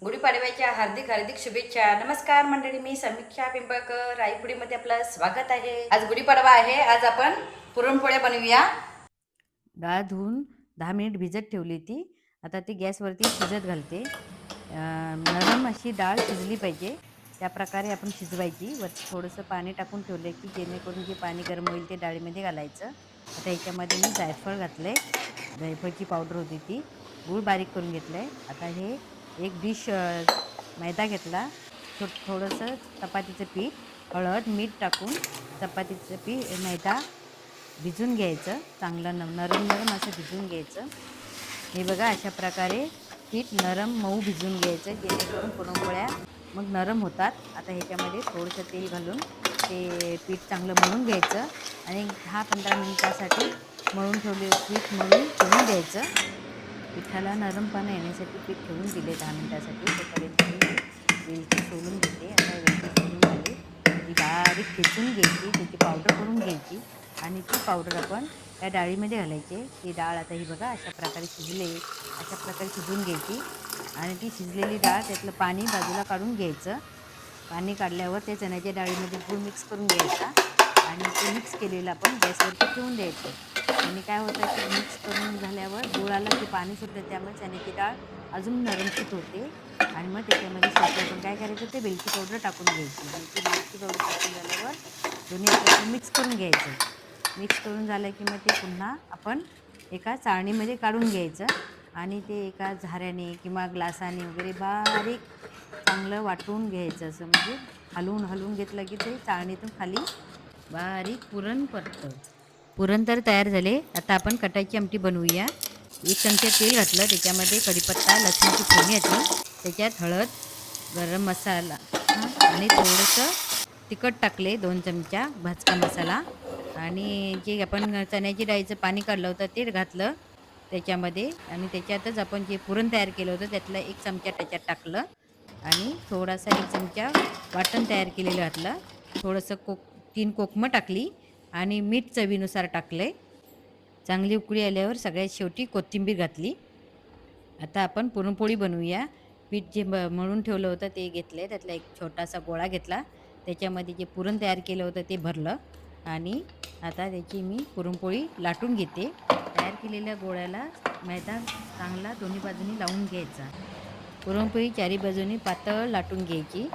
गुढीपाडव्याच्या हार्दिक हार्दिक शुभेच्छा. नमस्कार मंडळी, मी समीक्षा पिंपळकर, रायपुडीमध्ये आपलं स्वागत आहे. आज गुढीपाडवा आहे. आज आपण पुरणपोळ्या बनवूया. डाळ धुवून 10 मिनिट भिजत ठेवली ती. आता ती गॅसवरती शिजत घालते. नरम अशी डाळ शिजली पाहिजे, त्या प्रकारे आपण शिजवायची. वरती थोडंसं पाणी टाकून ठेवलं की जेणेकरून जे पाणी गरम होईल ते डाळीमध्ये घालायचं. आता ह्याच्यामध्ये मी जायफळ घातलंय, जायफळची पावडर होती ती. गूळ बारीक करून घेतलंय. आता हे एक डिश मैदा घेतला, थोडंसं चपातीचं पीठ, हळद, मीठ टाकून चपातीचं मैदा भिजून घ्यायचं. चांगलं नरम नरम असं भिजून घ्यायचं. हे बघा, अशा प्रकारे पीठ नरम मऊ भिजून घ्यायचं, जेणेकरून पुरणपोळ्या मग नरम होतात. आता ह्याच्यामध्ये थोडंसं तेल घालून ते पीठ चांगलं मळून घ्यायचं आणि 10-15 मिनिटासाठी मळून पीठ मळून ठेवून द्यायचं. पिठाला नरमपणा येण्यासाठी पीठ ठेवून दिले 10 मिनिटासाठी. तोपर्यंत मी वेलची सोलून घेते. आता वेलची सोलून झाली, ती बारीक ठेचून घ्यायची, त्याची पावडर करून घ्यायची आणि ती पावडर आपण त्या डाळीमध्ये घालायची. ती डाळ आता ही बघा अशा प्रकारे अशा प्रकारे शिजवून घ्यायची आणि ती शिजलेली डाळ त्यातलं पाणी बाजूला काढून घ्यायचं. पाणी काढल्यावर त्या चण्याच्या डाळीमध्ये गूळ मिक्स करून घ्यायचा आणि ते मिक्स केलेलं आपण गॅसवरती ठेवून द्यायचं. आणि काय होतं की मिक्स करून झाल्यावर गुळाला ते पाणी सुटतं, त्यामुळे चण्याची डाळ अजून नरमशीत होते. आणि मग त्याच्यामध्ये शेवटी आपण काय करायचं, ते वेलची पावडर टाकून घ्यायची. वेलची पावडर टाकून झाल्यावर दोन्ही एकत्र मिक्स करून घ्यायचं. मिक्स करून झालं की मग ते पुन्हा आपण एका चाळणीमध्ये काढून घ्यायचं आणि ते एका झाऱ्याने किंवा ग्लासाने वगैरे बारीक चांगलं वाटून घ्यायचं. असं म्हणजे हलवून घेतलं की ते चाळणीतून खाली बारीक पुरण पडतं. पुरण तर तयार झाले. आता आपण कटाची आमटी बनवूया. 1 चमचा तेल घातलं, त्याच्यामध्ये कढीपत्ता, लसूणची फोडणी घातली, त्याच्यात हळद, गरम मसाला आणि थोडंसं तिखट टाकले, 2 चमचा भाजका मसाला आणि जे आपण चण्याची डाळीचं पाणी काढलं होतं ते घातलं त्याच्यामध्ये आणि त्याच्यातच आपण जे पुरण तयार केलं होतं त्यातला 1 चमचा त्याच्यात टाकलं आणि थोडासा 1 चमचा वाटण तयार केलेलं घातलं. थोडंसं 3 कोकमं टाकली आणि मीठ चवीनुसार टाकले. चांगली उकळी आल्यावर सगळ्यात शेवटी कोथिंबीर घातली. आता आपण पुरणपोळी बनवूया. पीठ जे मळून ठेवलं होतं ते घेतले, त्यातला एक छोटासा गोळा घेतला, त्याच्यामध्ये जे पुरण तयार केलं होतं ते भरलं आणि आता त्याची मी पुरणपोळी लाटून घेते. तयार केलेल्या गोळ्याला मैदा चांगला दोन्ही बाजूनी लावून घ्यायचा. पुरणपोळी चारी बाजूनी पातळ लाटून घ्यायची,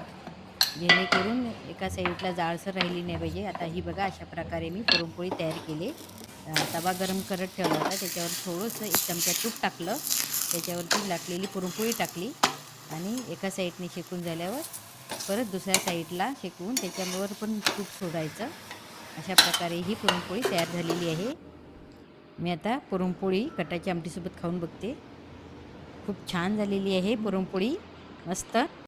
जेणेकरून एका साईडला जाडसर राहिली नाही पाहिजे. आता ही बघा अशा प्रकारे मी पुरणपोळी तयार केली. तवा गरम करत ठेवला होता, त्याच्यावर थोडंसं 1 चमचा तूप टाकलं, त्याच्यावरती लाटलेली पुरणपोळी टाकली आणि एका साईडने शेकून झाल्यावर परत दुसऱ्या साईडला शेकवून त्याच्यावर पण तूप सोडायचं. अशा प्रकारे ही पुरणपोळी तयार झालेली आहे. मी आता पुरणपोळी कटाची आमटीसोबत खाऊन बघते. खूप छान झालेली आहे पुरणपोळी, मस्त.